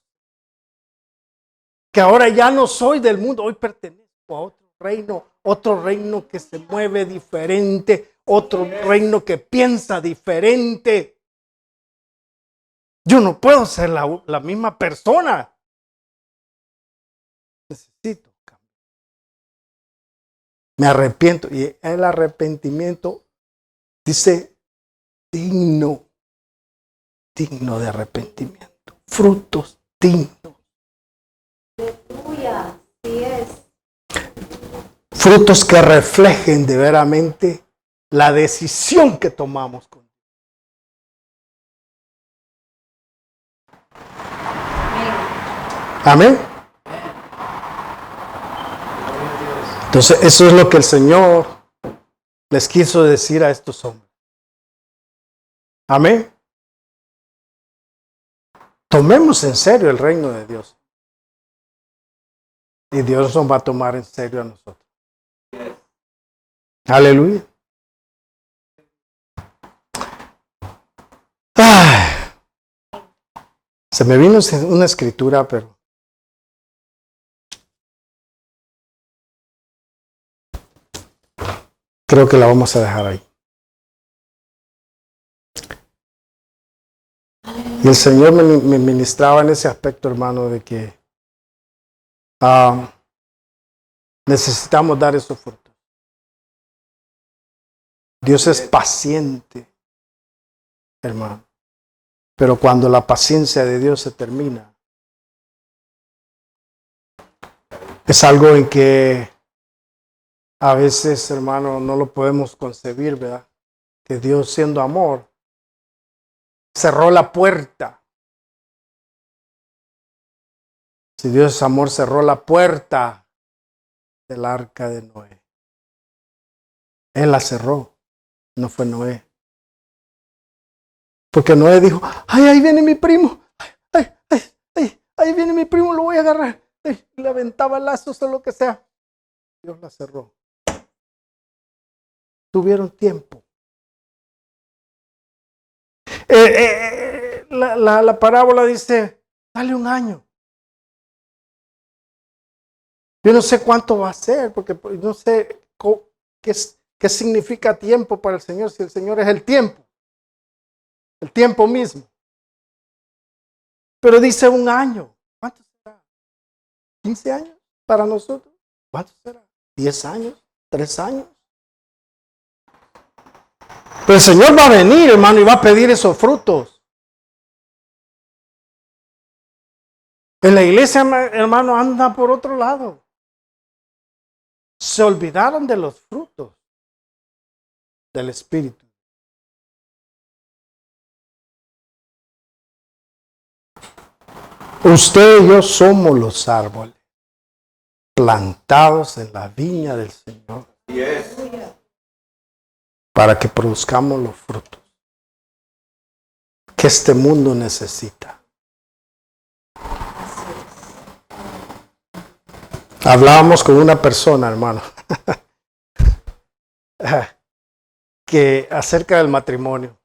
Que ahora ya no soy del mundo, hoy pertenezco a otro reino que se mueve diferente, otro reino que piensa diferente. Yo no puedo ser la misma persona. Necesito cambiar. Me arrepiento. Y el arrepentimiento dice digno de arrepentimiento. Frutos dignos. Aleluya, así es. Frutos que reflejen de veramente la decisión que tomamos con Dios. Amén. Entonces, eso es lo que el Señor les quiso decir a estos hombres. Amén. Tomemos en serio el reino de Dios. Y Dios nos va a tomar en serio a nosotros. Aleluya. Ay, se me vino una escritura, pero creo que la vamos a dejar ahí. Y el Señor me ministraba en ese aspecto, hermano, de que necesitamos dar esos frutos. Dios es paciente, hermano. Pero cuando la paciencia de Dios se termina, Es algo en que a veces, hermano, no lo podemos concebir, ¿verdad? Que Dios, siendo amor, cerró la puerta. Si Dios es amor, cerró la puerta del arca de Noé. Él la cerró, no fue Noé. Porque Noé dijo, ay, ahí viene mi primo, ay, ay, ay, ahí viene mi primo, lo voy a agarrar. Ay, le aventaba lazos o lo que sea. Dios la cerró. Tuvieron tiempo. La parábola dice, dale un año. Yo no sé cuánto va a ser, porque no sé qué significa tiempo para el Señor, si el Señor es el tiempo mismo. Pero dice un año. ¿Cuánto será? ¿15 años para nosotros? ¿Cuánto será? ¿10 años? ¿3 años? Pero el Señor va a venir, hermano, y va a pedir esos frutos. En la iglesia, hermano, anda por otro lado. Se olvidaron de los frutos del Espíritu. Usted y yo somos los árboles plantados en la viña del Señor. Yes. Para que produzcamos los frutos que este mundo necesita. Hablábamos con una persona, hermano, que acerca del matrimonio.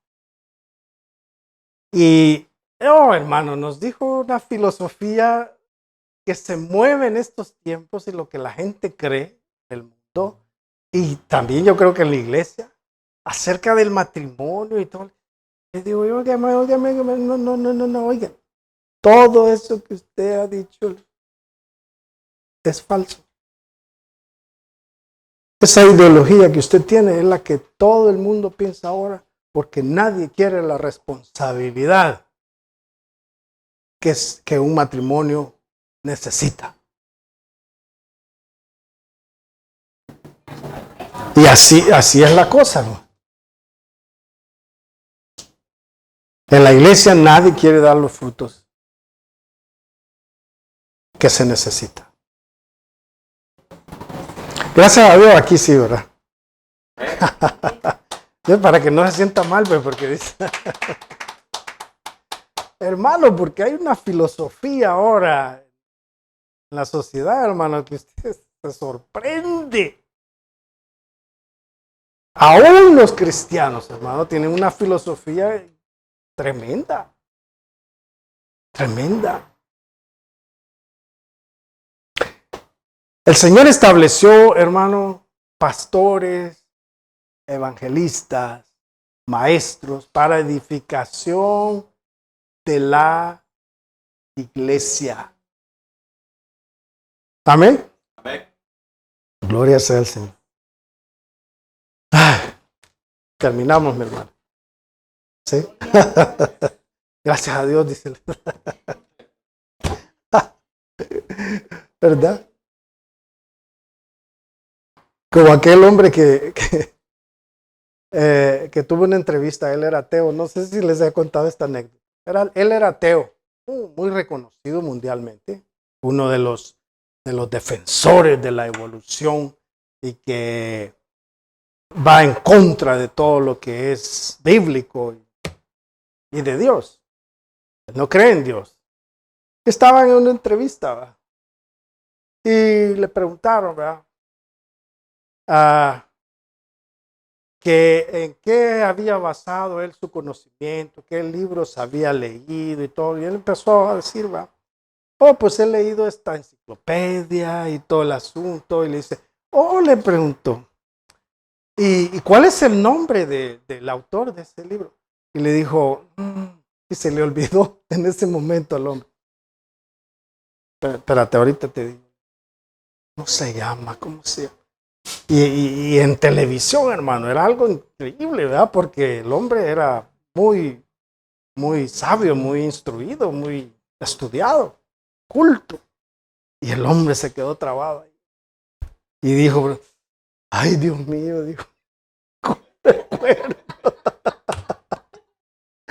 Y, hermano, nos dijo una filosofía que se mueve en estos tiempos y lo que la gente cree en el mundo, y también yo creo que en la iglesia, acerca del matrimonio y todo. Le digo, óigame, no, oigan, todo eso que usted ha dicho es falso. Esa ideología que usted tiene es la que todo el mundo piensa ahora, porque nadie quiere la responsabilidad que un matrimonio necesita. Y así es la cosa, ¿no? En la iglesia nadie quiere dar los frutos que se necesita. Gracias a Dios, aquí sí, ¿verdad? Para que no se sienta mal, pues, porque dice, hermano, porque hay una filosofía ahora en la sociedad, hermano, que usted se sorprende. Aún los cristianos, hermano, tienen una filosofía tremenda. Tremenda. El Señor estableció, hermano, pastores, evangelistas, maestros para edificación de la iglesia. Amén. Amén. Gloria sea al Señor. Terminamos, mi hermano. ¿Sí? Gracias a Dios, dice. ¿Verdad? Como aquel hombre que tuvo una entrevista, él era ateo. No sé si les he contado esta anécdota. Él era ateo, muy reconocido mundialmente, uno de los defensores de la evolución y que va en contra de todo lo que es bíblico y de Dios. No cree en Dios. Estaban en una entrevista, ¿verdad? Y le preguntaron, ¿verdad? Que en qué había basado él su conocimiento, qué libros había leído y todo. Y él empezó a decir, ¿verdad? Pues he leído esta enciclopedia y todo el asunto. Y le dice, le preguntó, ¿y cuál es el nombre del autor de ese libro? Y le dijo, y se le olvidó en ese momento al hombre. Espérate, ahorita te digo. ¿Cómo se llama? ¿Cómo se llama? Y en televisión, hermano, era algo increíble, ¿verdad? Porque el hombre era muy, muy sabio, muy instruido, muy estudiado, culto. Y el hombre se quedó trabado ahí. Y dijo, ay Dios mío, dijo, ¿cómo recuerdo?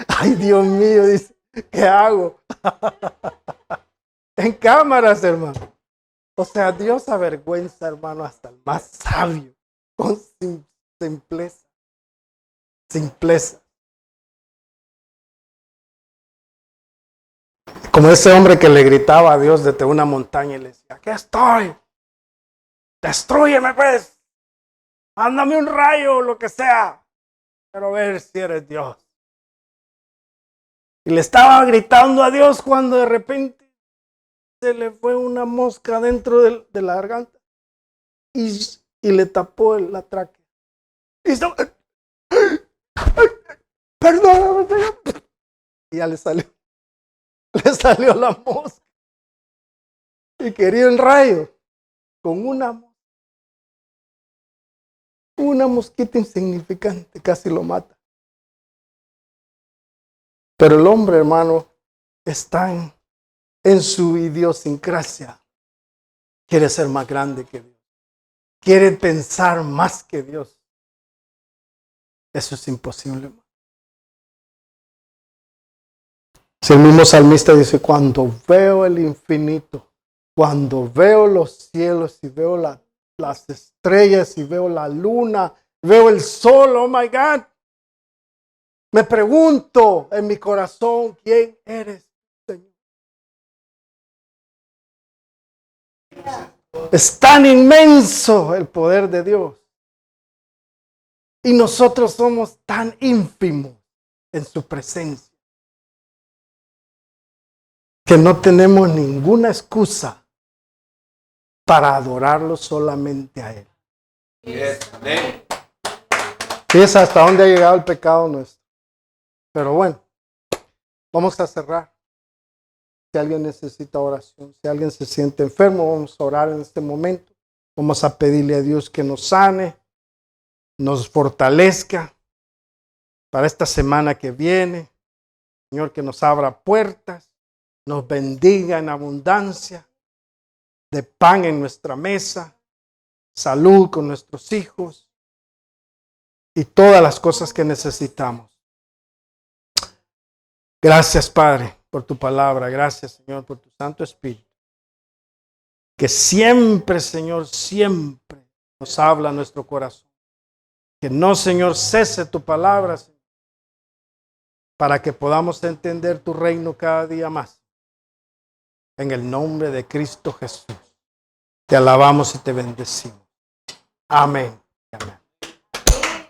Ay Dios mío, dice, ¿qué hago? En cámaras, hermano. O sea, Dios avergüenza, hermano, hasta el más sabio, con simpleza. Simpleza. Como ese hombre que le gritaba a Dios desde una montaña y le decía, aquí estoy, destrúyeme pues, mándame un rayo o lo que sea, quiero ver si eres Dios. Y le estaba gritando a Dios cuando de repente se le fue una mosca dentro de la garganta y le tapó la tráquea. Y estaba, perdóname, Señor. Y ya le salió la mosca. Y quería el rayo con una mosquita insignificante, casi lo mata. Pero el hombre, hermano, está en su idiosincrasia. Quiere ser más grande que Dios. Quiere pensar más que Dios. Eso es imposible, hermano. Si el mismo salmista dice, cuando veo el infinito, cuando veo los cielos y veo las estrellas y veo la luna, veo el sol, oh my God, me pregunto en mi corazón, ¿quién eres, Señor? Es tan inmenso el poder de Dios. Y nosotros somos tan ínfimos en su presencia que no tenemos ninguna excusa para adorarlo solamente a Él. Fíjese hasta dónde ha llegado el pecado nuestro. Pero bueno, vamos a cerrar. Si alguien necesita oración, si alguien se siente enfermo, vamos a orar en este momento. Vamos a pedirle a Dios que nos sane, nos fortalezca para esta semana que viene. Señor, que nos abra puertas, nos bendiga en abundancia de pan en nuestra mesa, salud con nuestros hijos y todas las cosas que necesitamos. Gracias, Padre, por tu palabra. Gracias, Señor, por tu Santo Espíritu. Que siempre, Señor, siempre nos habla nuestro corazón. Que no, Señor, cese tu palabra, Señor, para que podamos entender tu reino cada día más. En el nombre de Cristo Jesús. Te alabamos y te bendecimos. Amén. Amén.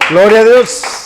Gloria a Dios.